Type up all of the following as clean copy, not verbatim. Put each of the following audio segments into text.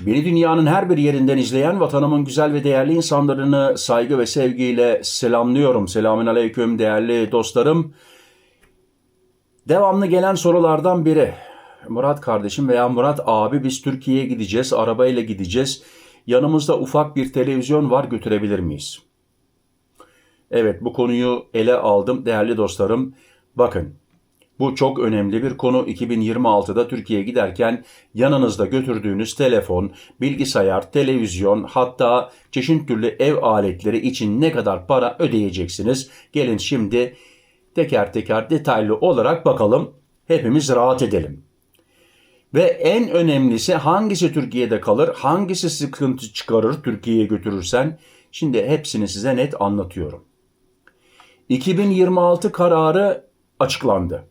Beni dünyanın her bir yerinden izleyen vatanımın güzel ve değerli insanlarını saygı ve sevgiyle selamlıyorum. Selamünaleyküm değerli dostlarım. Devamlı gelen sorulardan biri. Murat kardeşim veya Murat abi biz Türkiye'ye gideceğiz, arabayla gideceğiz. Yanımızda ufak bir televizyon var, götürebilir miyiz? Evet, bu konuyu ele aldım değerli dostlarım. Bakın, bu çok önemli bir konu. 2026'da Türkiye'ye giderken yanınızda götürdüğünüz telefon, bilgisayar, televizyon, hatta çeşitli türlü ev aletleri için ne kadar para ödeyeceksiniz? Gelin şimdi teker teker detaylı olarak bakalım. Hepimiz rahat edelim. Ve en önemlisi hangisi Türkiye'de kalır, hangisi sıkıntı çıkarır Türkiye'ye götürürsen? Şimdi hepsini size net anlatıyorum. 2026 kararı açıklandı.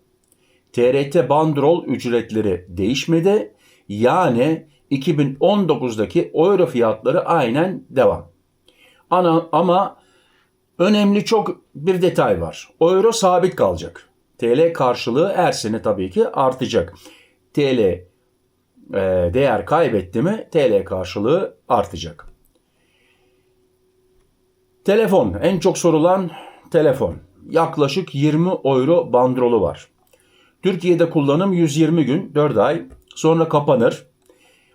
TRT bandrol ücretleri değişmedi. Yani 2019'daki euro fiyatları aynen devam. Ama önemli çok bir detay var. Euro sabit kalacak. TL karşılığı her sene tabii ki artacak. TL değer kaybetti mi TL karşılığı artacak. Telefon, en çok sorulan telefon. Yaklaşık 20 euro bandrolu var. Türkiye'de kullanım 120 gün, 4 ay, sonra kapanır.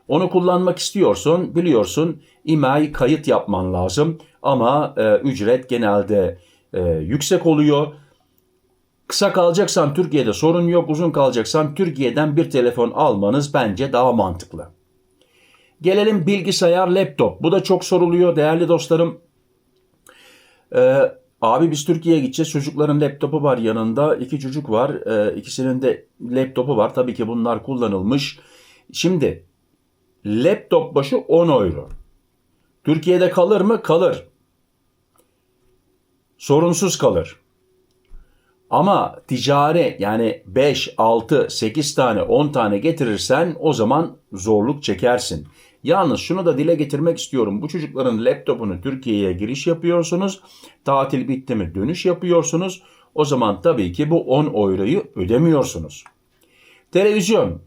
Onu kullanmak istiyorsun, biliyorsun IMEI kayıt yapman lazım ama ücret genelde yüksek oluyor. Kısa kalacaksan Türkiye'de sorun yok, uzun kalacaksan Türkiye'den bir telefon almanız bence daha mantıklı. Gelelim bilgisayar, laptop. Bu da çok soruluyor değerli dostlarım. Abi biz Türkiye'ye gideceğiz. Çocukların laptopu var yanında. 2 çocuk var. İkisinin de laptopu var. Tabii ki bunlar kullanılmış. Şimdi laptop başı 10 euro. Türkiye'de kalır mı? Kalır. Sorunsuz kalır. Ama ticari yani 5, 6, 8 tane 10 tane getirirsen o zaman zorluk çekersin. Yalnız şunu da dile getirmek istiyorum. Bu çocukların laptopunu Türkiye'ye giriş yapıyorsunuz. Tatil bitti mi dönüş yapıyorsunuz. O zaman tabii ki bu 10 euroyu ödemiyorsunuz. Televizyon.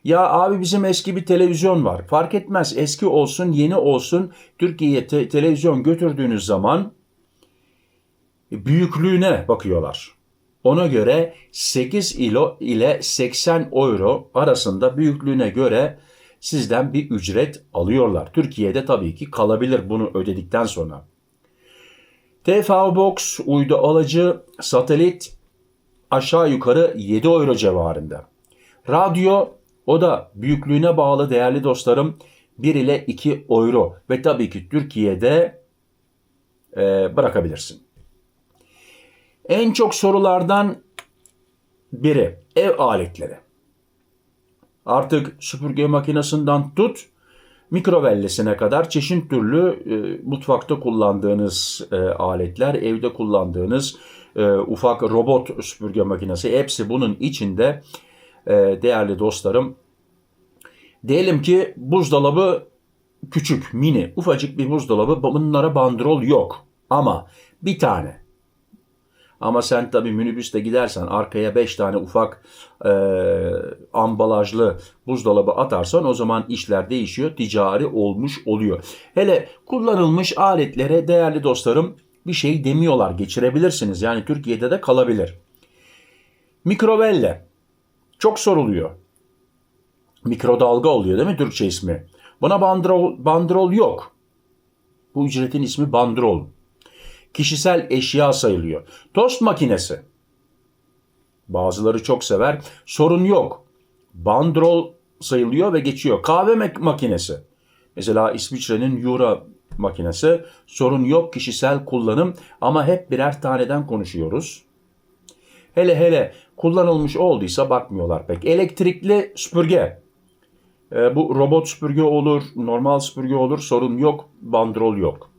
Ya abi bizim eski bir televizyon var. Fark etmez eski olsun yeni olsun Türkiye'ye televizyon götürdüğünüz zaman büyüklüğüne bakıyorlar. Ona göre 8 ile 80 euro arasında büyüklüğüne göre sizden bir ücret alıyorlar. Türkiye'de tabii ki kalabilir bunu ödedikten sonra. TV Box, uydu alıcı, satelit aşağı yukarı 7 euro civarında. Radyo o da büyüklüğüne bağlı değerli dostlarım 1 ile 2 euro ve tabii ki Türkiye'de bırakabilirsin. En çok sorulardan biri ev aletleri. Artık süpürge makinesinden tut mikrovellisine kadar çeşitli türlü mutfakta kullandığınız aletler, evde kullandığınız ufak robot süpürge makinesi hepsi bunun içinde değerli dostlarım. Diyelim ki buzdolabı küçük, mini, ufacık bir buzdolabı bunlara bandrol yok ama bir tane. Ama sen tabii minibüste gidersen arkaya 5 tane ufak ambalajlı buzdolabı atarsan o zaman işler değişiyor. Ticari olmuş oluyor. Hele kullanılmış aletlere değerli dostlarım bir şey demiyorlar. Geçirebilirsiniz. Yani Türkiye'de de kalabilir. Mikrovelle. Çok soruluyor. Mikrodalga oluyor değil mi Türkçe ismi? Buna bandrol yok. Bu ücretin ismi bandrol. Kişisel eşya sayılıyor. Tost makinesi. Bazıları çok sever. Sorun yok. Bandrol sayılıyor ve geçiyor. Kahve makinesi. Mesela İsviçre'nin Jura makinesi. Sorun yok kişisel kullanım ama hep birer taneden konuşuyoruz. Hele kullanılmış olduysa bakmıyorlar pek. Elektrikli süpürge. Bu robot süpürge olur, normal süpürge olur. Sorun yok, bandrol yok.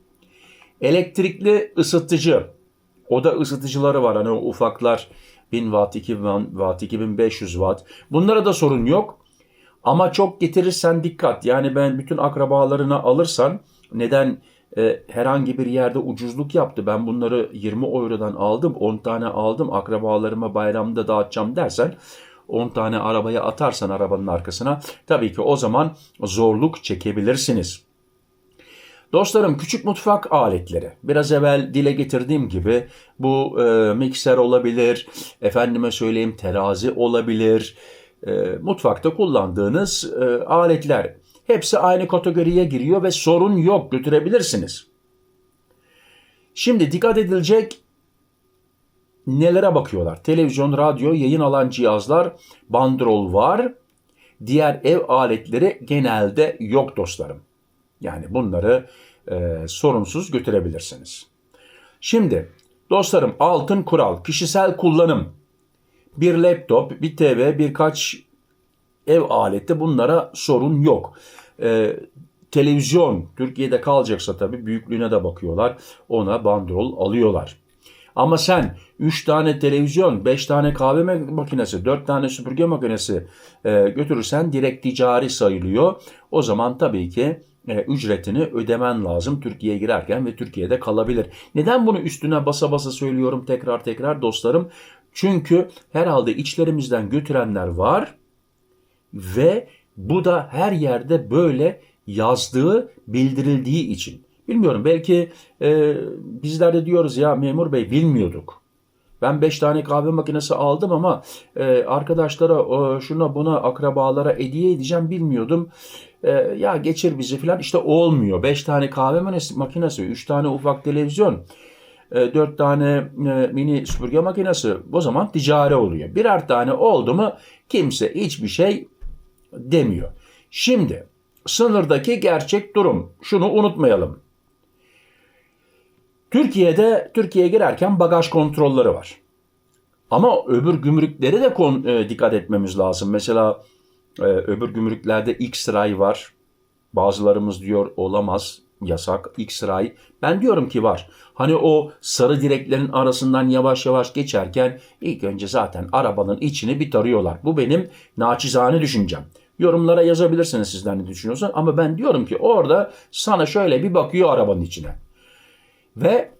Elektrikli ısıtıcı. Oda ısıtıcıları var. Hani o ufaklar 1000 watt, 2000 watt, 2500 watt. Bunlara da sorun yok. Ama çok getirirsen dikkat. Yani ben bütün akrabalarına alırsan neden herhangi bir yerde ucuzluk yaptı. Ben bunları 20 eurodan aldım, 10 tane aldım. Akrabalarıma bayramda dağıtacağım dersen 10 tane arabaya atarsan arabanın arkasına, tabii ki o zaman zorluk çekebilirsiniz. Dostlarım, küçük mutfak aletleri. Biraz evvel dile getirdiğim gibi bu mikser olabilir, efendime söyleyeyim terazi olabilir, mutfakta kullandığınız aletler. Hepsi aynı kategoriye giriyor ve sorun yok, götürebilirsiniz. Şimdi dikkat edilecek nelere bakıyorlar? Televizyon, radyo, yayın alan cihazlar, bandrol var. Diğer ev aletleri genelde yok dostlarım. Yani bunları sorunsuz götürebilirsiniz. Şimdi dostlarım, altın kural, kişisel kullanım. Bir laptop, bir TV, birkaç ev aleti, bunlara sorun yok. Televizyon Türkiye'de kalacaksa tabii büyüklüğüne de bakıyorlar. Ona bandrol alıyorlar. Ama sen 3 tane televizyon, 5 tane kahve makinesi, 4 tane süpürge makinesi götürürsen direkt ticari sayılıyor. O zaman tabii ki ücretini ödemen lazım Türkiye'ye girerken ve Türkiye'de kalabilir. Neden bunu üstüne basa basa söylüyorum tekrar tekrar dostlarım? Çünkü herhalde içlerimizden götürenler var ve bu da her yerde böyle yazdığı, bildirildiği için. Bilmiyorum, belki bizler de diyoruz ya memur bey bilmiyorduk. Ben 5 tane kahve makinesi aldım ama arkadaşlara, şuna buna, akrabalara hediye edeceğim, bilmiyordum. Ya geçir bizi falan, işte olmuyor. 5 tane kahve makinesi, 3 tane ufak televizyon, 4 tane mini süpürge makinesi, o zaman ticari oluyor. Birer tane oldu mu kimse hiçbir şey demiyor. Şimdi sınırdaki gerçek durum, şunu unutmayalım. Türkiye'ye girerken bagaj kontrolleri var. Ama öbür gümrüklere de dikkat etmemiz lazım. Mesela öbür gümrüklerde X-ray var. Bazılarımız diyor olamaz, yasak X-ray. Ben diyorum ki var. Hani o sarı direklerin arasından yavaş yavaş geçerken ilk önce zaten arabanın içini bir tarıyorlar. Bu benim naçizane düşüncem. Yorumlara yazabilirsiniz sizler ne düşünüyorsunuz. Ama ben diyorum ki orada sana şöyle bir bakıyor arabanın içine. Ve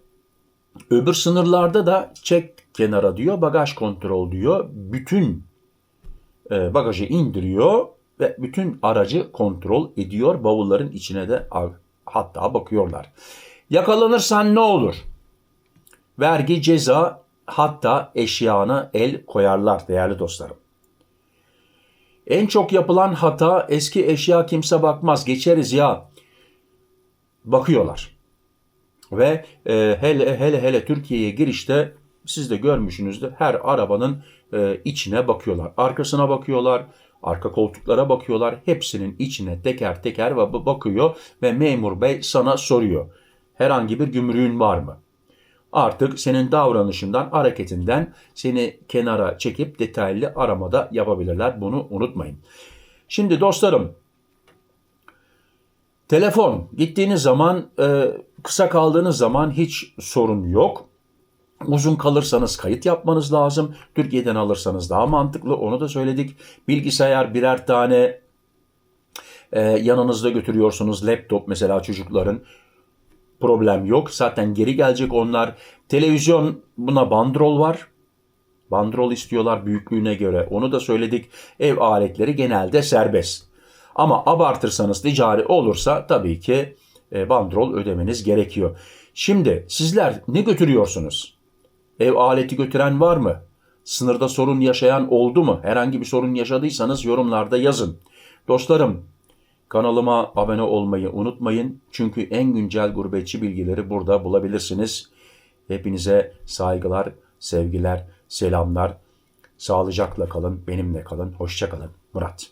öbür sınırlarda da çek kenara diyor, bagaj kontrol diyor. Bütün bagajı indiriyor ve bütün aracı kontrol ediyor. Bavulların içine de hatta bakıyorlar. Yakalanırsan ne olur? Vergi, ceza, hatta eşyana el koyarlar değerli dostlarım. En çok yapılan hata, eski eşya kimse bakmaz, geçeriz ya. Bakıyorlar. Ve hele Türkiye'ye girişte siz de görmüşsünüzdür, her arabanın içine bakıyorlar. Arkasına bakıyorlar, arka koltuklara bakıyorlar. Hepsinin içine teker teker bakıyor ve memur bey sana soruyor. Herhangi bir gümrüğün var mı? Artık senin davranışından, hareketinden seni kenara çekip detaylı aramada yapabilirler. Bunu unutmayın. Şimdi dostlarım, telefon gittiğiniz zaman, kısa kaldığınız zaman hiç sorun yok. Uzun kalırsanız kayıt yapmanız lazım. Türkiye'den alırsanız daha mantıklı, onu da söyledik. Bilgisayar birer tane yanınızda götürüyorsunuz. Laptop mesela çocukların, problem yok. Zaten geri gelecek onlar. Televizyon, buna bandrol var. Bandrol istiyorlar büyüklüğüne göre. Onu da söyledik. Ev aletleri genelde serbest. Ama abartırsanız, ticari olursa tabii ki bandrol ödemeniz gerekiyor. Şimdi sizler ne götürüyorsunuz? Ev aleti götüren var mı? Sınırda sorun yaşayan oldu mu? Herhangi bir sorun yaşadıysanız yorumlarda yazın. Dostlarım, kanalıma abone olmayı unutmayın. Çünkü en güncel gurbetçi bilgileri burada bulabilirsiniz. Hepinize saygılar, sevgiler, selamlar. Sağlıcakla kalın, benimle kalın. Hoşça kalın. Murat.